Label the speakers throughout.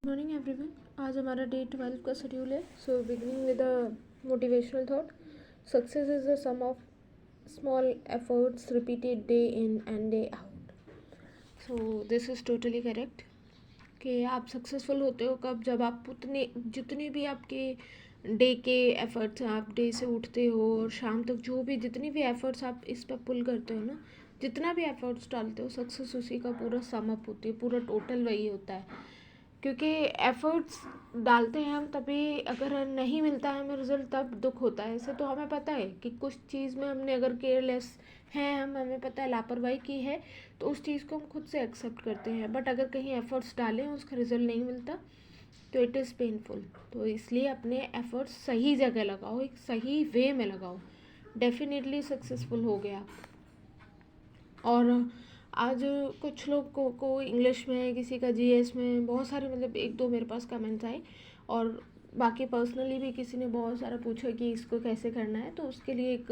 Speaker 1: Morning everyone. आज हमारा day 12 का शेड्यूल है। So beginning with a motivational thought. Success is the sum of small efforts repeated day in and day out. So this is totally correct कि आप successful होते हो कब, जब आप उतने जितने भी आपके डे के एफर्ट्स, आप डे से उठते हो और शाम तक जो भी जितनी भी एफर्ट्स आप इस पर पुल करते हो ना, जितना भी एफर्ट्स डालते हो, सक्सेस उसी का पूरा सम अप होती है, पूरा टोटल वही होता है। क्योंकि एफर्ट्स डालते हैं हम, तभी अगर नहीं मिलता है हमें रिजल्ट तब दुख होता है। ऐसे तो हमें पता है कि कुछ चीज़ में हमने अगर केयरलेस हैं, हमें पता है लापरवाही की है, तो उस चीज़ को हम खुद से एक्सेप्ट करते हैं। बट अगर कहीं एफर्ट्स डालें उसका रिजल्ट नहीं मिलता तो इट इज़ पेनफुल। तो इसलिए अपने एफर्ट्स सही जगह लगाओ, एक सही वे में लगाओ, डेफिनेटली सक्सेसफुल हो गया। और आज कुछ लोग को इंग्लिश में, किसी का जीएस में, बहुत सारे मतलब एक दो मेरे पास कमेंट्स आए, और बाकी पर्सनली भी किसी ने बहुत सारा पूछा कि इसको कैसे करना है। तो उसके लिए एक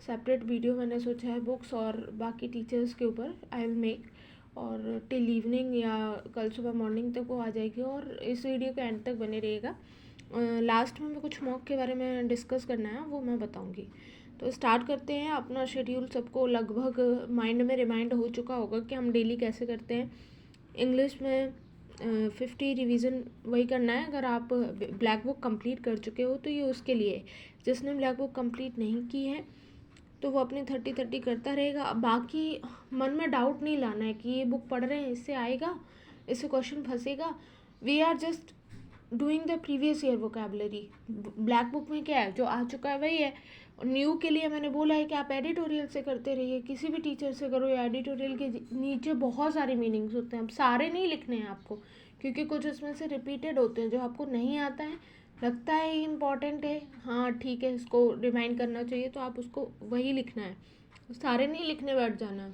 Speaker 1: सेपरेट वीडियो मैंने सोचा है बुक्स और बाकी टीचर्स के ऊपर आई विल मेक, और टिल इवनिंग या कल सुबह मॉर्निंग तक वो आ जाएगी। और इस वीडियो के एंड तक बने रहेगा। लास्ट में कुछ मॉक के बारे में डिस्कस करना है, वो मैं बताऊंगी। तो स्टार्ट करते हैं अपना शेड्यूल। सबको लगभग माइंड में रिमाइंड हो चुका होगा कि हम डेली कैसे करते हैं। इंग्लिश में 50 रिवीजन वही करना है। अगर आप ब्लैक बुक कंप्लीट कर चुके हो तो ये उसके लिए है। जिसने ब्लैक बुक कंप्लीट नहीं की है तो वो अपनी 30-30 करता रहेगा। बाकी मन में डाउट नहीं लाना है कि ये बुक पढ़ रहे हैं, इससे आएगा, इससे क्वेश्चन फंसेगा। We are just doing the previous year vocabulary. Black book में क्या है, जो आ चुका है वही है। और न्यू के लिए मैंने बोला है कि आप एडिटोरियल से करते रहिए, किसी भी टीचर से करो। या एडिटोरियल के नीचे बहुत सारे मीनिंग्स होते हैं, अब सारे नहीं लिखने हैं आपको, क्योंकि कुछ उसमें से रिपीटेड होते हैं जो आपको नहीं आता है, लगता है इम्पॉर्टेंट है, हाँ ठीक है इसको रिमाइंड करना चाहिए, तो आप उसको वही लिखना है, सारे नहीं लिखने बैठ जाना है।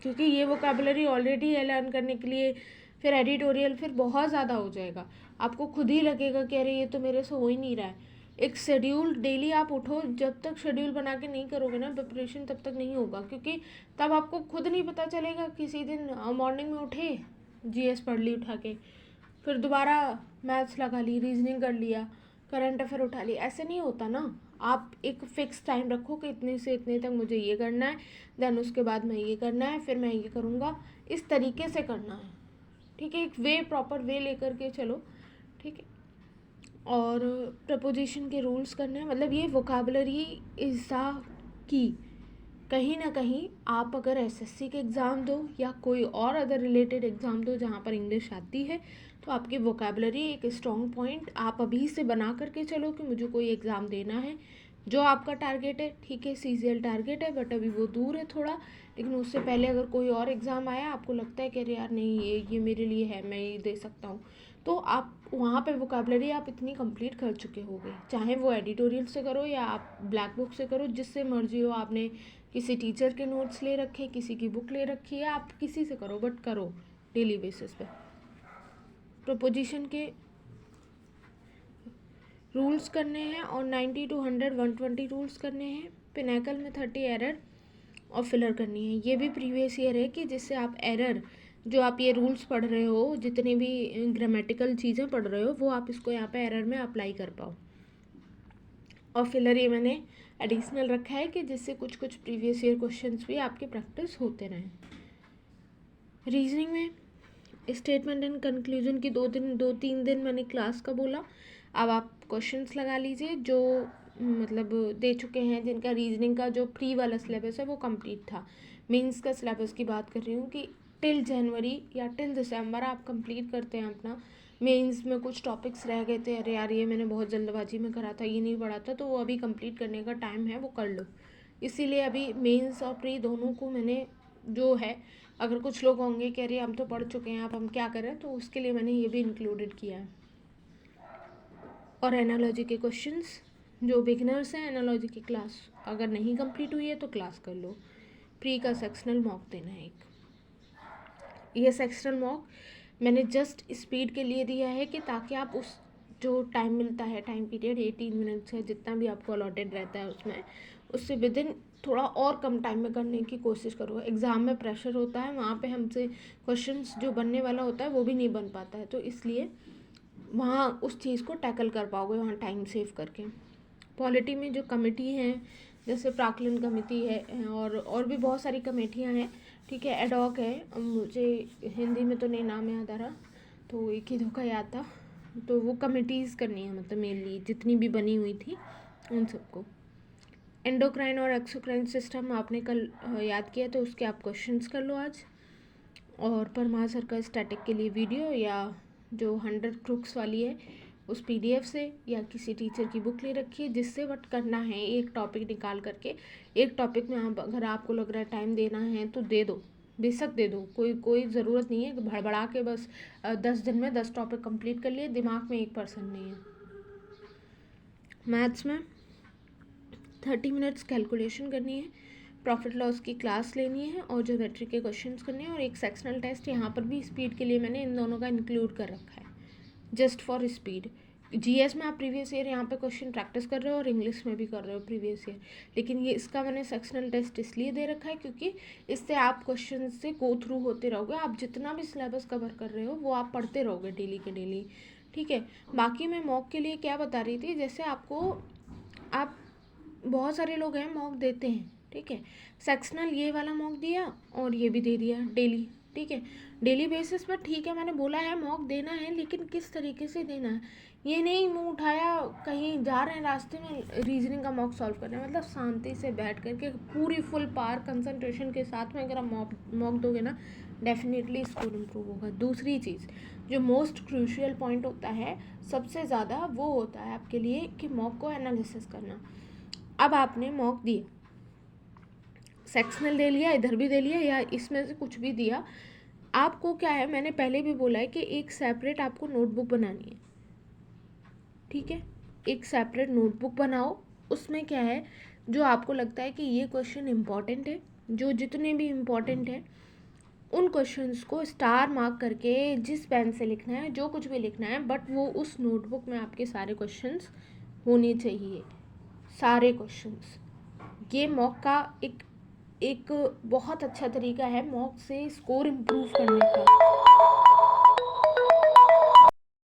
Speaker 1: क्योंकि ये वोकेबलरी ऑलरेडी है लर्न करने के लिए, फिर एडिटोरियल फिर बहुत ज़्यादा हो जाएगा। आपको खुद ही लगेगा कि अरे ये तो मेरे से हो ही नहीं रहा है। एक शेड्यूल डेली आप उठो, जब तक शेड्यूल बना के नहीं करोगे ना प्रिपरेशन, तब तक नहीं होगा। क्योंकि तब आपको खुद नहीं पता चलेगा। किसी दिन मॉर्निंग में उठे, जीएस पढ़ ली उठा के, फिर दोबारा मैथ्स लगा ली, रीजनिंग कर लिया, करंट अफेयर उठा ली, ऐसे नहीं होता ना। आप एक फिक्स टाइम रखो कि इतने से इतने तक मुझे ये करना है, देन उसके बाद मैं ये करना है, फिर मैं ये करूँगा, इस तरीके से करना है। ठीक है, एक वे, प्रॉपर वे लेकर के चलो। ठीक है। और प्रपोजिशन के रूल्स करने हैं, मतलब ये वोकेबलरी इज़ द की। कहीं ना कहीं आप अगर एसएससी के एग्ज़ाम दो या कोई और अदर रिलेटेड एग्ज़ाम दो जहाँ पर इंग्लिश आती है, तो आपकी वोकेबलरी एक स्ट्रॉन्ग पॉइंट आप अभी से बना करके चलो कि मुझे कोई एग्ज़ाम देना है। जो आपका टारगेट है, ठीक है सीजीएल टारगेट है, बट अभी वो दूर है थोड़ा, लेकिन उससे पहले अगर कोई और एग्ज़ाम आया, आपको लगता है कि अरे यार नहीं ये मेरे लिए है, मैं ये दे सकता हूँ, तो आप वहाँ पे वोकेबलरी आप इतनी कंप्लीट कर चुके होगे। चाहे वो एडिटोरियल से करो या आप ब्लैक बुक से करो, जिससे मर्जी हो। आपने किसी टीचर के नोट्स ले रखे, किसी की बुक ले रखी है, आप किसी से करो, बट करो डेली बेसिस पे। प्रोपोजिशन के रूल्स करने हैं और 90 to 100 120 रूल्स करने हैं। पिनैकल में 30 एरर और फिलर करनी है। ये भी प्रीवियस ईयर है कि जिससे आप एरर, जो आप ये रूल्स पढ़ रहे हो, जितनी भी ग्रामेटिकल चीज़ें पढ़ रहे हो, वो आप इसको यहाँ पे एरर में अप्लाई कर पाओ। और फिलर ये मैंने एडिशनल रखा है कि जिससे कुछ कुछ प्रीवियस ईयर क्वेश्चंस भी आपके प्रैक्टिस होते रहें। रीजनिंग में स्टेटमेंट एंड कंक्लूजन की 2-3 दिन मैंने क्लास का बोला। अब आप क्वेश्चंस लगा लीजिए जो मतलब दे चुके हैं, जिनका रीजनिंग का जो प्री वाला सिलेबस है वो कंप्लीट था। मेंस का सिलेबस की बात कर रही हूँ कि टिल जनवरी या टिल दिसंबर आप कंप्लीट करते हैं अपना। मेंस में कुछ टॉपिक्स रह गए थे, अरे यार ये मैंने बहुत जल्दबाजी में करा था, ये नहीं पढ़ा था, तो वो अभी कंप्लीट करने का टाइम है, वो कर लो। इसीलिए अभी मेंस और प्री दोनों को मैंने जो है, अगर कुछ लोग होंगे कि अरे हम तो पढ़ चुके हैं, अब हम क्या करें, तो उसके लिए मैंने ये भी इंक्लूडेड किया है। और एनालॉजी के क्वेश्चंस, जो बिगिनर्स हैं एनालॉजी की क्लास अगर नहीं कंप्लीट हुई है तो क्लास कर लो। प्री का सेक्शनल मॉक देना है एक। ये सेक्शनल मॉक मैंने जस्ट स्पीड के लिए दिया है कि ताकि आप उस जो टाइम मिलता है, टाइम पीरियड 18 मिनट्स है, जितना भी आपको अलॉटेड रहता है उसमें, उससे विदिन थोड़ा और कम टाइम में करने की कोशिश करो। एग्ज़ाम में प्रेशर होता है, वहाँ पे हमसे क्वेश्चंस जो बनने वाला होता है वो भी नहीं बन पाता है, तो इसलिए वहाँ उस चीज़ को टैकल कर पाओगे वहाँ टाइम सेव करके। पॉलिटी में जो कमेटी हैं, जैसे प्राक्कलन कमेटी है और भी बहुत सारी कमेटियाँ हैं, ठीक है, एडॉक है, मुझे हिंदी में तो नहीं नाम याद आ रहा, तो एक ही धोखा याद था, तो वो कमेटीज़ करनी है, मतलब मेनली जितनी भी बनी हुई थी उन सबको। एंडोक्राइन और एक्सोक्राइन सिस्टम आपने कल याद किया, तो उसके आप क्वेश्चंस कर लो आज। और परमार सर का स्टैटिक के लिए वीडियो या जो 100 क्रुक्स वाली है उस PDF से या किसी टीचर की बुक ले रखिए, जिससे बट करना है एक टॉपिक निकाल करके। एक टॉपिक में आप अगर आपको लग रहा है टाइम देना है तो दे दो, बेशक दे दो, कोई ज़रूरत नहीं है कि भड़बड़ा के बस 10 दिन में 10 टॉपिक कंप्लीट कर लिए, दिमाग में 1% नहीं है। मैथ्स में 30 मिनट्स कैलकुलेशन करनी है, प्रॉफिट लॉस की क्लास लेनी है और ज्योमेट्री के क्वेश्चंस करने हैं, और एक सेक्शनल टेस्ट। यहाँ पर भी स्पीड के लिए मैंने इन दोनों का इंक्लूड कर रखा है, जस्ट फॉर स्पीड। GS में आप प्रीवियस ईयर यहाँ पे क्वेश्चन प्रैक्टिस कर रहे हो और इंग्लिश में भी कर रहे हो प्रीवियस ईयर, लेकिन ये इसका मैंने सेक्शनल टेस्ट इसलिए दे रखा है क्योंकि इससे आप क्वेश्चन से गो थ्रू होते रहोगे। आप जितना भी सिलेबस कवर कर रहे हो वो आप पढ़ते रहोगे डेली के डेली, ठीक है। बाकी मैं मॉक के लिए क्या बता रही थी, जैसे आपको आप बहुत सारे लोग हैं मॉक देते हैं, ठीक है, सेक्शनल ये वाला मॉक दिया और ये भी दे दिया डेली, ठीक है, डेली बेसिस पर, ठीक है, मैंने बोला है मॉक देना है, लेकिन किस तरीके से देना है, ये नहीं मुंह उठाया कहीं जा रहे हैं रास्ते में रीजनिंग का मॉक सॉल्व कर रहे हैं, मतलब शांति से बैठ करके पूरी फुल पावर कंसंट्रेशन के साथ में अगर आप मॉक दोगे ना, डेफिनेटली स्कोर इम्प्रूव होगा। दूसरी चीज़ जो मोस्ट क्रूशियल पॉइंट होता है सबसे ज़्यादा, वो होता है आपके लिए कि मॉक को एनालिसिस करना। अब आपने मॉक दिया, सेक्शनल दे लिया, इधर भी दे लिया या इसमें से कुछ भी दिया, आपको क्या है, मैंने पहले भी बोला है कि एक सेपरेट आपको नोटबुक बनानी है, ठीक है, एक सेपरेट नोटबुक बनाओ। उसमें क्या है, जो आपको लगता है कि ये क्वेश्चन इम्पॉर्टेंट है, जो जितने भी इम्पॉर्टेंट है उन क्वेश्चंस को स्टार मार्क करके जिस पेन से लिखना है, जो कुछ भी लिखना है, बट वो उस नोटबुक में आपके सारे क्वेश्चंस होने चाहिए, सारे क्वेश्चंस। ये मॉक का एक बहुत अच्छा तरीका है मॉक से स्कोर इम्प्रूव करने का।